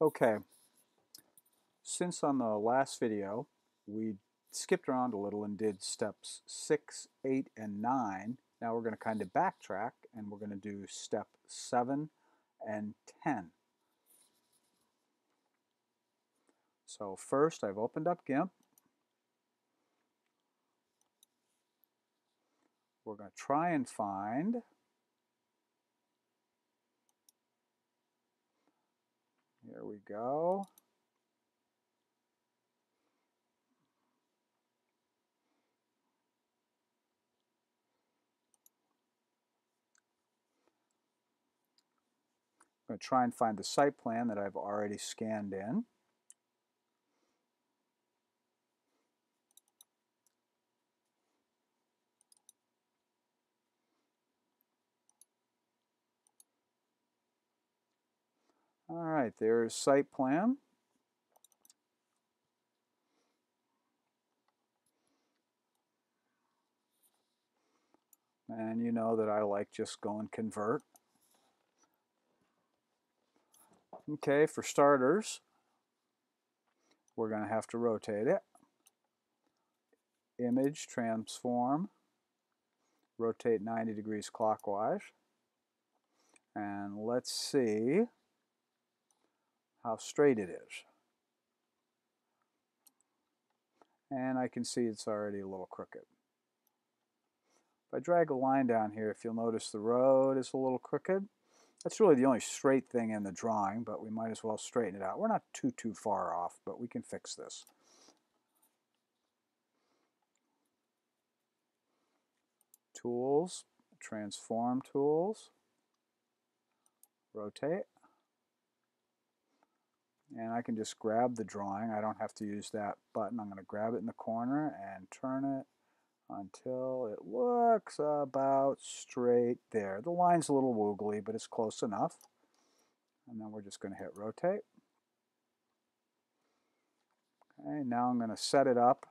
Okay, since on the last video we skipped around a little and did steps 6, 8, and 9, now we're going to kind of backtrack and we're going to do step 7 and 10. So first I've opened up Gimp. We're going to try and find here we go. I'm going to try and find the site plan that I've already scanned in. All right, there's site plan. And you know that I like just go and convert. Okay, for starters, we're going to have to rotate it. Image, transform, rotate 90 degrees clockwise. And let's see how straight it is. And I can see it's already a little crooked. If I drag a line down here, if you'll notice the road is a little crooked. That's really the only straight thing in the drawing, but we might as well straighten it out. We're not too far off, but we can fix this. Tools, transform tools, rotate. And I can just grab the drawing. I don't have to use that button. I'm going to grab it in the corner and turn it until it looks about straight there. The line's a little woogly, but it's close enough. And then we're just going to hit rotate. Okay, now I'm going to set it up.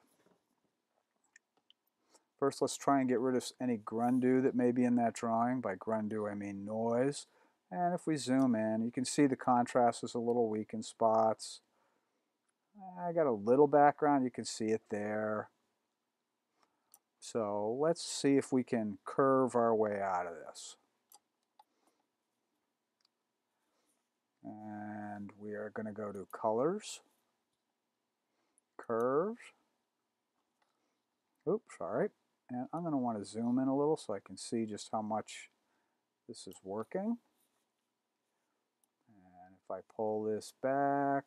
First, let's try and get rid of any grundu that may be in that drawing. By grundu, I mean noise. And if we zoom in, you can see the contrast is a little weak in spots. I got a little background, you can see it there. So let's see if we can curve our way out of this. And we are going to go to colors, curves. Oops, sorry. And I'm going to want to zoom in a little so I can see just how much this is working. And if I pull this back,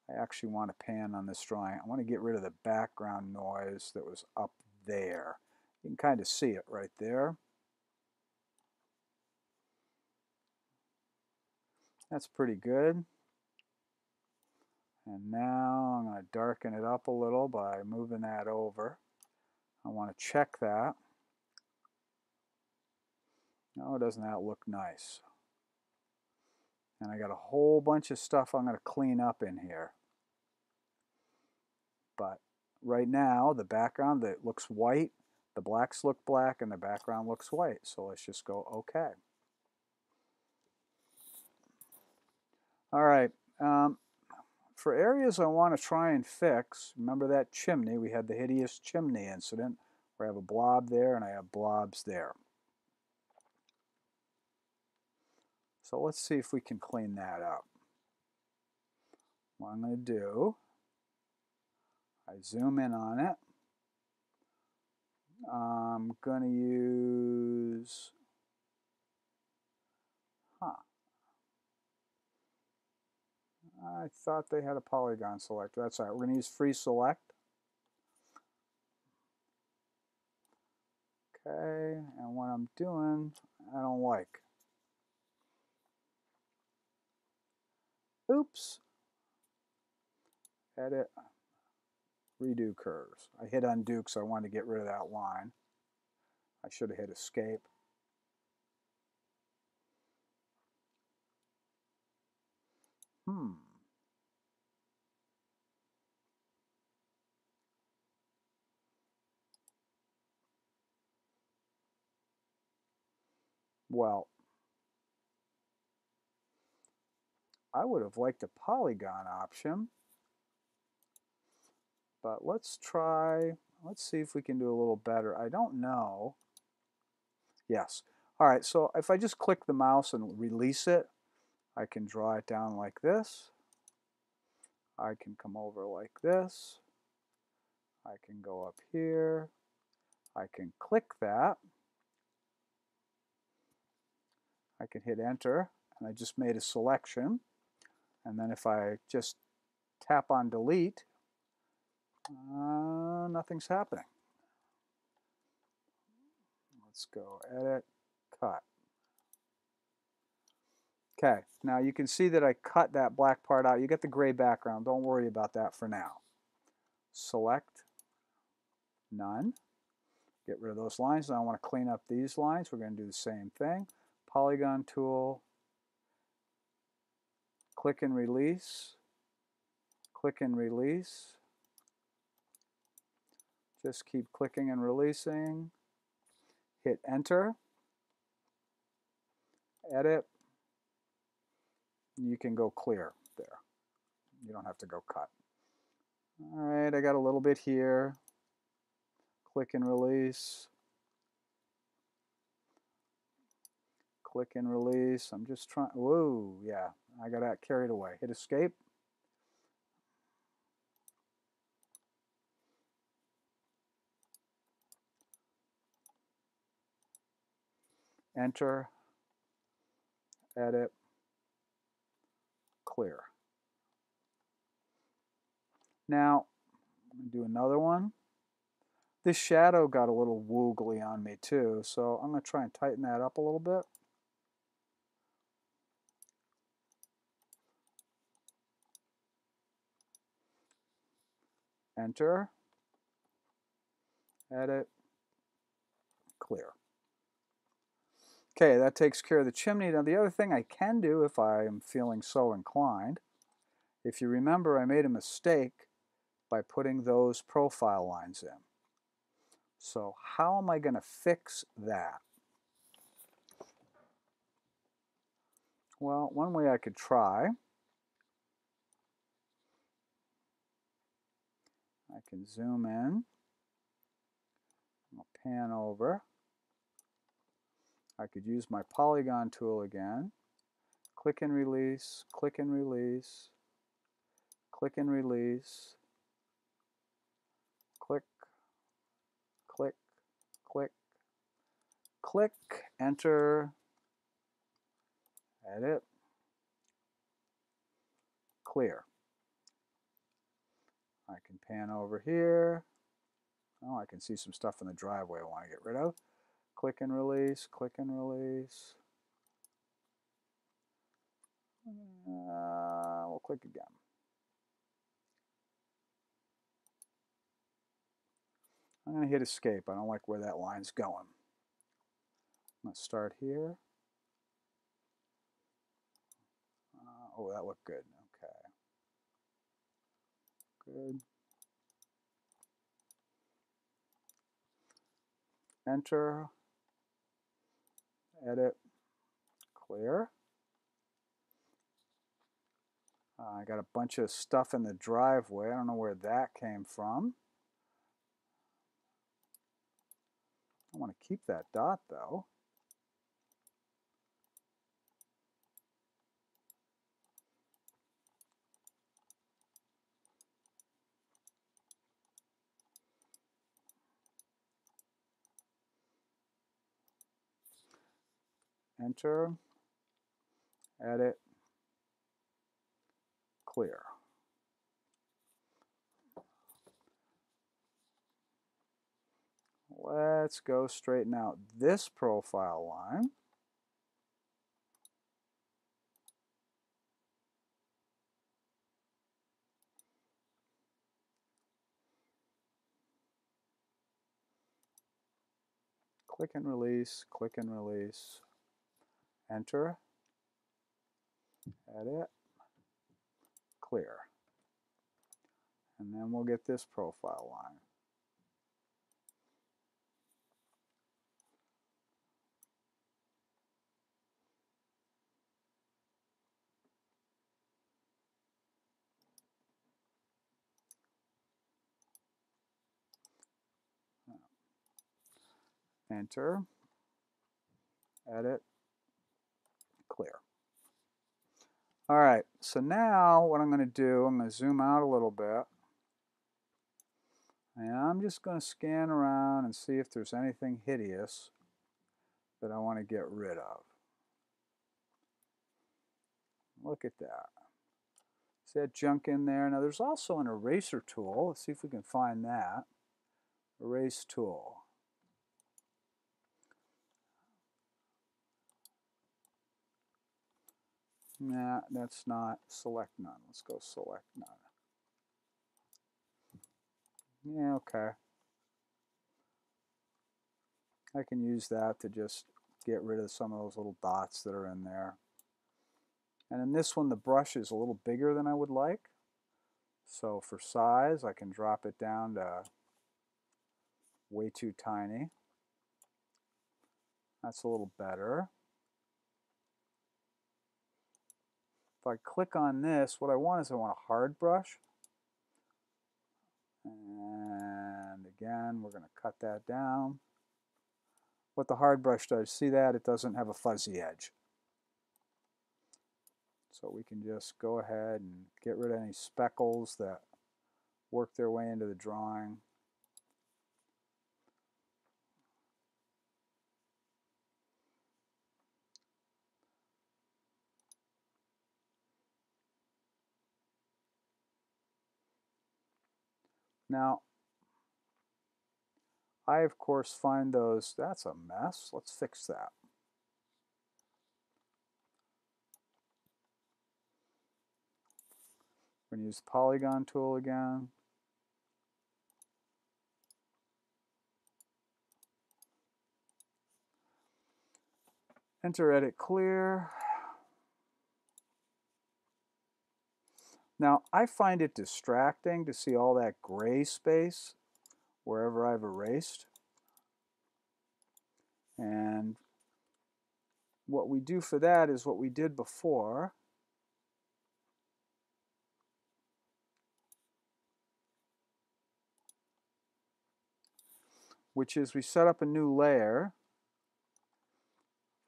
I actually want to pan on this drawing. I want to get rid of the background noise that was up there. You can kind of see it right there. That's pretty good. And now I'm going to darken it up a little by moving that over. I want to check that. No, doesn't that look nice? And I got a whole bunch of stuff I'm going to clean up in here. But right now, the background that looks white, the blacks look black, and the background looks white. So let's just go OK. All right. For areas I want to try and fix, remember that chimney? We had the hideous chimney incident where I have a blob there and I have blobs there. So let's see if we can clean that up. What I'm going to do, I zoom in on it. I'm going to use, I thought they had a polygon selector. That's all right. We're going to use free select. Okay, and what I'm doing, I don't like. Oops. Edit. Redo curves. I hit undo because I wanted to get rid of that line. I should have hit escape. Well, I would have liked a polygon option, but let's see if we can do a little better. I don't know. Yes. All right, so if I just click the mouse and release it, I can draw it down like this. I can come over like this. I can go up here. I can click that. I can hit enter, and I just made a selection. And then if I just tap on delete, nothing's happening. Let's go edit, cut. Okay, now you can see that I cut that black part out. You get the gray background. Don't worry about that for now. Select none. Get rid of those lines. Now I want to clean up these lines. We're going to do the same thing. Polygon tool. Click and release. Click and release. Just keep clicking and releasing. Hit enter. Edit. You can go clear there. You don't have to go cut. All right, I got a little bit here. Click and release. Click and release. I'm just trying. Whoa, yeah, I got that carried away. Hit escape. Enter. Edit. Clear. Now, I'm going to do another one. This shadow got a little woogly on me too, so I'm going to try and tighten that up a little bit. Enter. Edit. Clear. Okay, that takes care of the chimney. Now the other thing I can do if I am feeling so inclined, if you remember I made a mistake by putting those profile lines in. So how am I going to fix that? Well, one way I could try, I can zoom in, I'll pan over. I could use my polygon tool again. Click and release, click and release, click and release, click, click, click, click, enter, edit, clear. I can pan over here. Oh, I can see some stuff in the driveway I want to get rid of. Click and release, click and release. We'll click again. I'm going to hit escape. I don't like where that line's going. Let's start here. Oh, that looked good. Okay. Good. Enter. Edit. Clear. I got a bunch of stuff in the driveway. I don't know where that came from. I want to keep that dot though. Enter. Edit. Clear. Let's go straighten out this profile line. Click and release, click and release. Enter. Edit. Clear. And then we'll get this profile line. Enter, edit, clear. All right, so now what I'm going to do, I'm going to zoom out a little bit. And I'm just going to scan around and see if there's anything hideous that I want to get rid of. Look at that. See that junk in there? Now there's also an eraser tool. Let's see if we can find that. Erase tool. Nah, that's not select none. Let's go select none. Yeah, okay. I can use that to just get rid of some of those little dots that are in there. And in this one, the brush is a little bigger than I would like. So for size, I can drop it down to way too tiny. That's a little better. If I click on this, what I want is I want a hard brush. And again, we're going to cut that down. What the hard brush does, see that? It doesn't have a fuzzy edge. So we can just go ahead and get rid of any speckles that work their way into the drawing. Now, I of course find those, that's a mess. Let's fix that. We're going to use the polygon tool again. Enter, edit, clear. Now, I find it distracting to see all that gray space wherever I've erased. And what we do for that is what we did before. Which is we set up a new layer.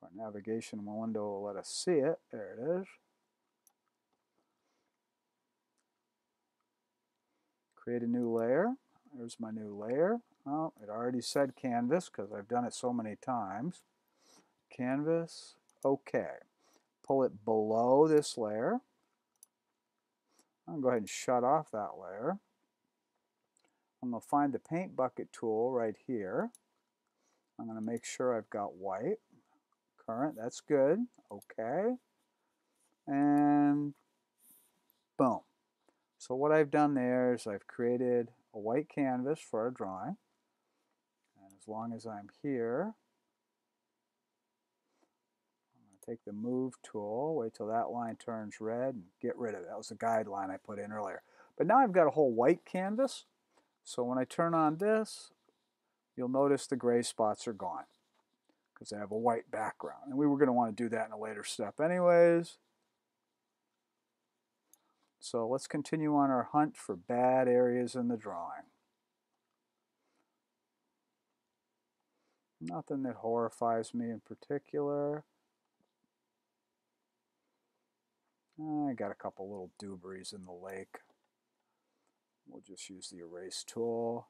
Our navigation window will let us see it. There it is. Create a new layer. There's my new layer. Oh, it already said canvas because I've done it so many times. Canvas, okay. Pull it below this layer. I'm going to go ahead and shut off that layer. I'm going to find the paint bucket tool right here. I'm going to make sure I've got white. Current, that's good. Okay. And boom. So what I've done there is I've created a white canvas for our drawing. And as long as I'm here, I'm going to take the move tool, wait till that line turns red, and get rid of it. That was the guideline I put in earlier. But now I've got a whole white canvas. So when I turn on this, you'll notice the gray spots are gone because I have a white background. And we were going to want to do that in a later step anyways. So let's continue on our hunt for bad areas in the drawing. Nothing that horrifies me in particular. I got a couple little debris in the lake. We'll just use the erase tool.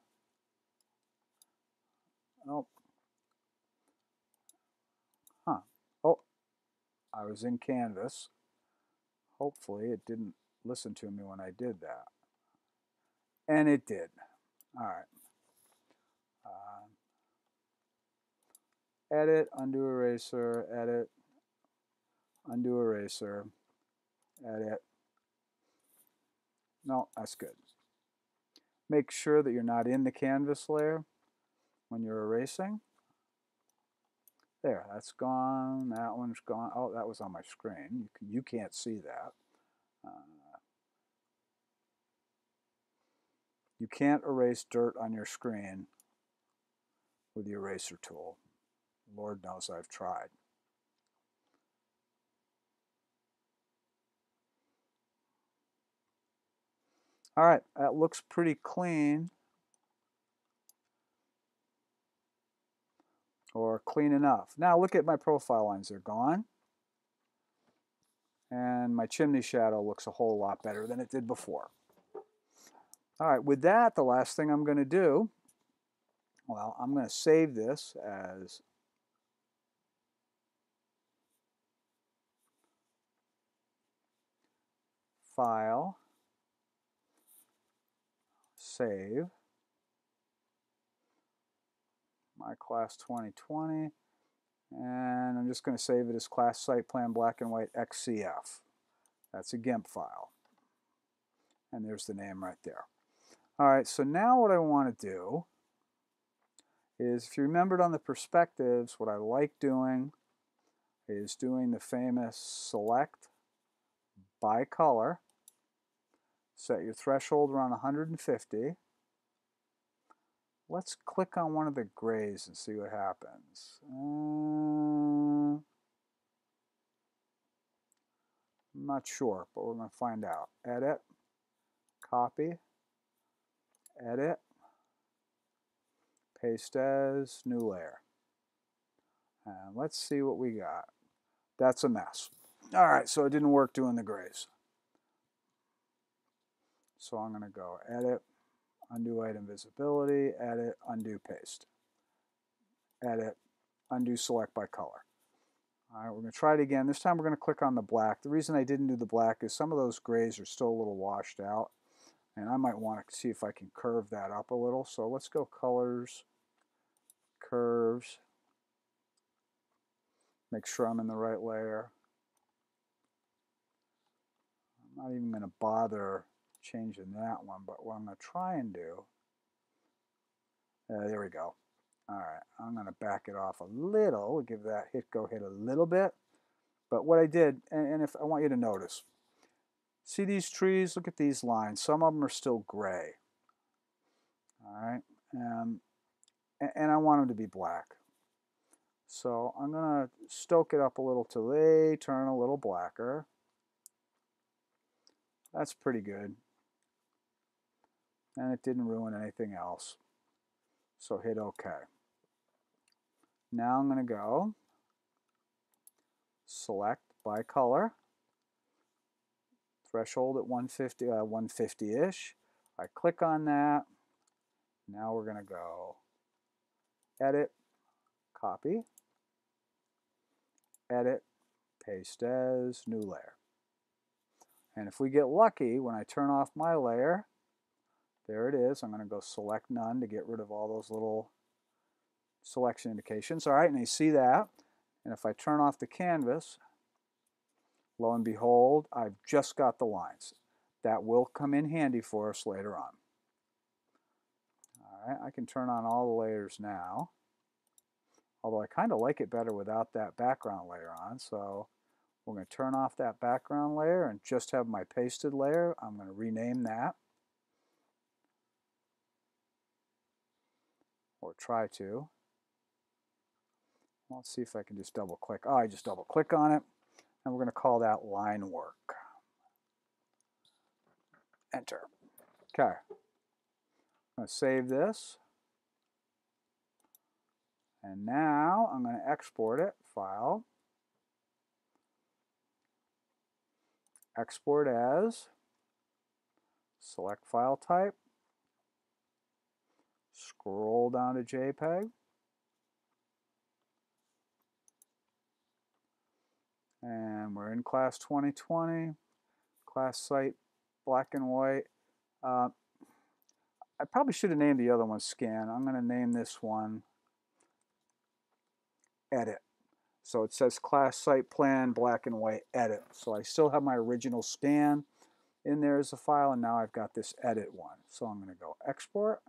Oh. Huh. Oh, I was in canvas. Hopefully it didn't listen to me when I did that. And it did. All right. Edit, undo eraser, edit, undo eraser, edit. No, that's good. Make sure that you're not in the canvas layer when you're erasing. There, that's gone. That one's gone. Oh, that was on my screen. You can't see that. You can't erase dirt on your screen with the eraser tool. Lord knows I've tried. All right, that looks pretty clean. or clean enough. Now look at my profile lines, they're gone. And my chimney shadow looks a whole lot better than it did before. All right, with that, the last thing I'm going to do, well, I'm going to save this as File, Save, my class 2020, and I'm just going to save it as class site plan black and white XCF. That's a Gimp file. And there's the name right there. All right, so now what I want to do is, if you remembered on the perspectives, what I like doing is doing the famous select by color, set your threshold around 150. Let's click on one of the grays and see what happens. I'm not sure, but we're going to find out. Edit, copy, edit, paste as, new layer. And let's see what we got. That's a mess. All right, so it didn't work doing the grays. So I'm going to go edit, undo item visibility, edit, undo paste. Edit, undo select by color. All right, we're going to try it again. This time we're going to click on the black. The reason I didn't do the black is some of those grays are still a little washed out, and I might want to see if I can curve that up a little. So let's go colors, curves, make sure I'm in the right layer. I'm not even going to bother changing that one, but what I'm going to try and do, there we go. All right, I'm going to back it off a little, give that hit a little bit. But what I did, and if I want you to notice, see these trees? Look at these lines. Some of them are still gray. All right, and I want them to be black. So I'm going to stoke it up a little till they turn a little blacker. That's pretty good. And it didn't ruin anything else. So hit OK. Now I'm going to go select by color, threshold at 150, 150-ish. I click on that. Now we're going to go edit, copy, edit, paste as, new layer. And if we get lucky, when I turn off my layer, there it is. I'm going to go select none to get rid of all those little selection indications. All right, and you see that. And if I turn off the canvas, lo and behold, I've just got the lines. That will come in handy for us later on. All right, I can turn on all the layers now. Although I kind of like it better without that background layer on. So we're going to turn off that background layer and just have my pasted layer. I'm going to rename that. Or try to. Let's see if I can just double click. Oh, I just double click on it. And we're going to call that line work. Enter. Okay. I'm going to save this. And now I'm going to export it. File. Export as. Select file type. Scroll down to JPEG. And we're in class 2020. Class site black and white. I probably should have named the other one scan. I'm going to name this one edit. So it says class site plan black and white edit. So I still have my original scan in there as a file, and now I've got this edit one. So I'm going to go export.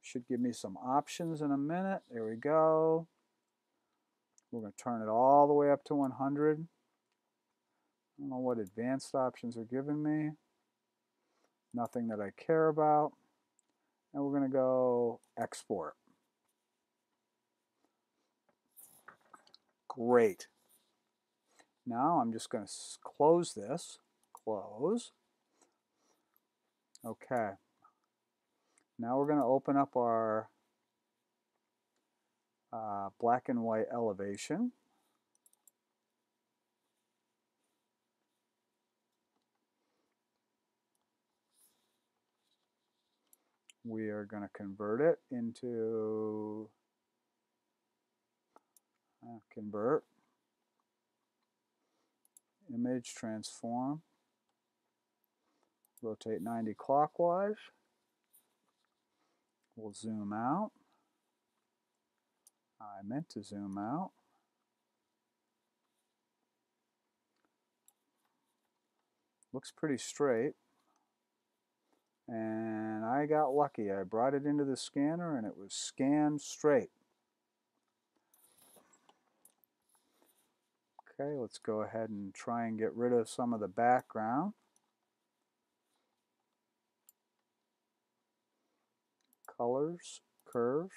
Should give me some options in a minute. There we go. We're going to turn it all the way up to 100. I don't know what advanced options are giving me. Nothing that I care about. And we're going to go export. Great. Now I'm just going to close this. Close. Okay. Now we're going to open up our black and white elevation. We are going to convert it into convert, image, transform, rotate 90 clockwise. We'll zoom out. I meant to zoom out. Looks pretty straight. And I got lucky. I brought it into the scanner and it was scanned straight. Okay, let's go ahead and try and get rid of some of the background. Colors, curve.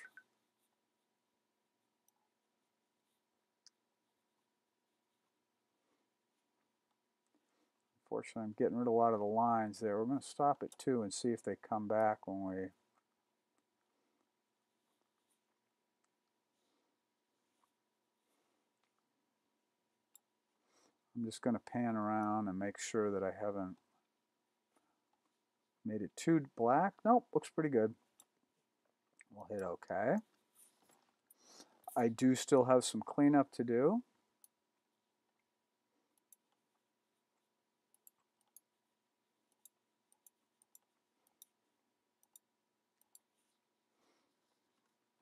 Unfortunately, I'm getting rid of a lot of the lines there. We're going to stop at 2 and see if they come back when we... I'm just going to pan around and make sure that I haven't made it too black. Nope, looks pretty good. We'll hit OK. I do still have some cleanup to do.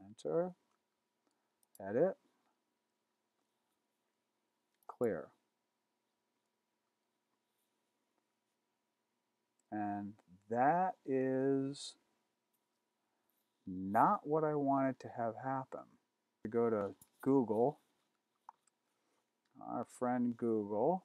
Enter, edit, clear. And that is not what I wanted to have happen. We go to Google, our friend Google.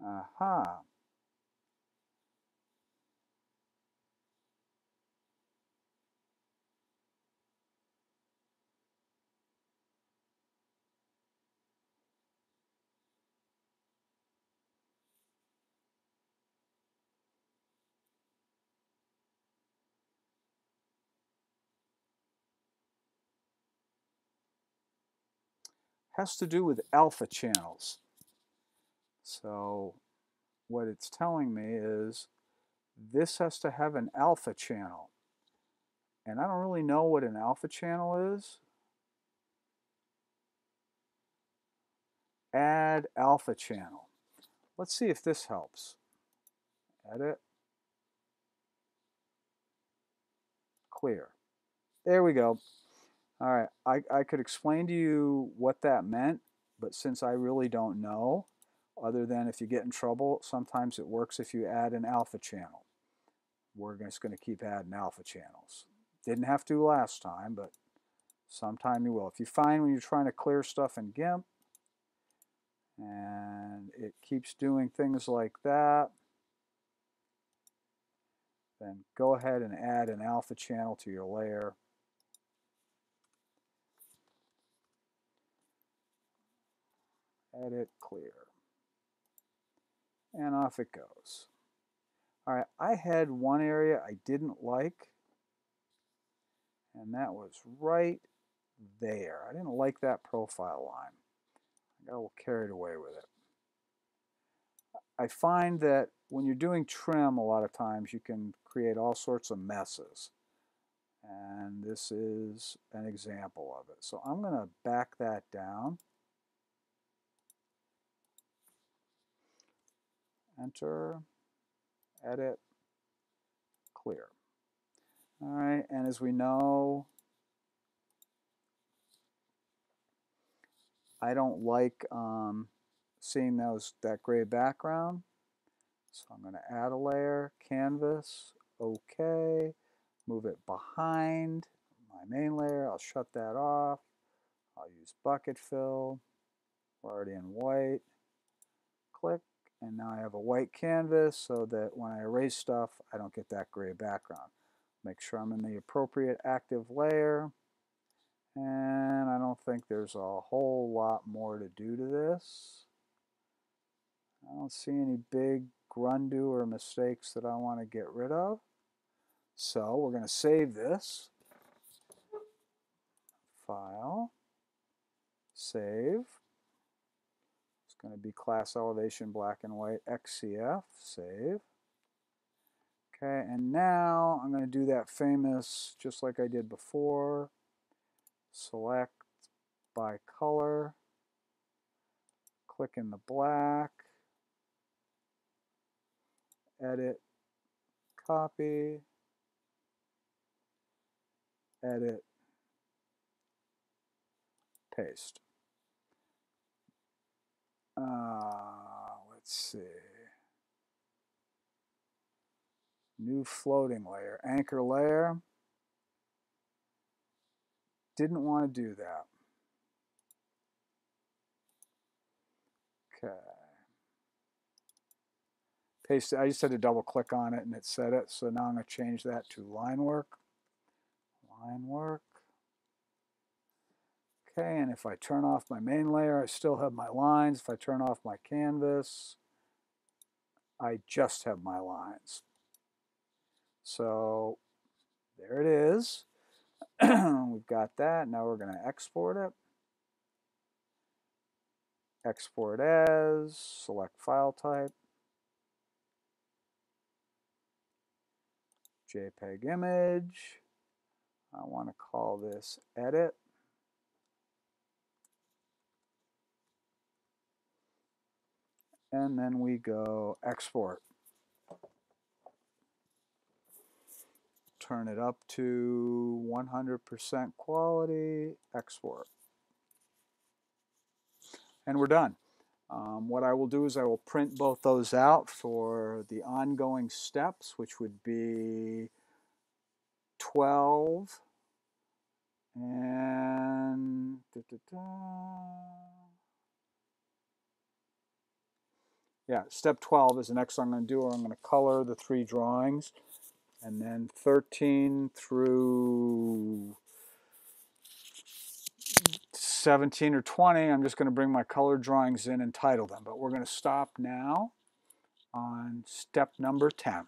Aha. Has to do with alpha channels. So what it's telling me is this has to have an alpha channel. And I don't really know what an alpha channel is. Add alpha channel. Let's see if this helps. Edit. Clear. There we go. All right, I could explain to you what that meant, but since I really don't know, other than if you get in trouble, sometimes it works if you add an alpha channel. We're just going to keep adding alpha channels. Didn't have to last time, but sometime you will. If you find when you're trying to clear stuff in Gimp, and it keeps doing things like that, then go ahead and add an alpha channel to your layer. Edit, clear. And off it goes. All right, I had one area I didn't like, and that was right there. I didn't like that profile line. I got a little carried away with it. I find that when you're doing trim, a lot of times you can create all sorts of messes. And this is an example of it. So I'm going to back that down. Enter, edit, clear. All right, and as we know, I don't like seeing that gray background. So I'm going to add a layer, canvas, OK, move it behind my main layer. I'll shut that off. I'll use bucket fill. We're already in white. Click, and now I have a white canvas so that when I erase stuff, I don't get that gray background. Make sure I'm in the appropriate active layer. And I don't think there's a whole lot more to do to this. I don't see any big grundu or mistakes that I want to get rid of. So we're going to save this. File, save. It's going to be class elevation black and white XCF, save. Okay, and now I'm going to do that famous, just like I did before, select by color, click in the black, edit, copy, edit, paste. Let's see. New floating layer, anchor layer. Didn't want to do that. Okay. Paste it. I just had to double click on it and it said it. So now I'm going to change that to line work. Line work. Okay, and if I turn off my main layer, I still have my lines. If I turn off my canvas, I just have my lines. So there it is. We've got that. Now we're going to export it. Export as, select file type, JPEG image. I want to call this edit. And then we go export. Turn it up to 100% quality, export. And we're done. What I will do is I will print both those out for the ongoing steps, which would be 12 and yeah, step 12 is the next one I'm going to do. I'm going to color the 3 drawings, and then 13 through 17 or 20, I'm just going to bring my color drawings in and title them. But we're going to stop now on step number 10.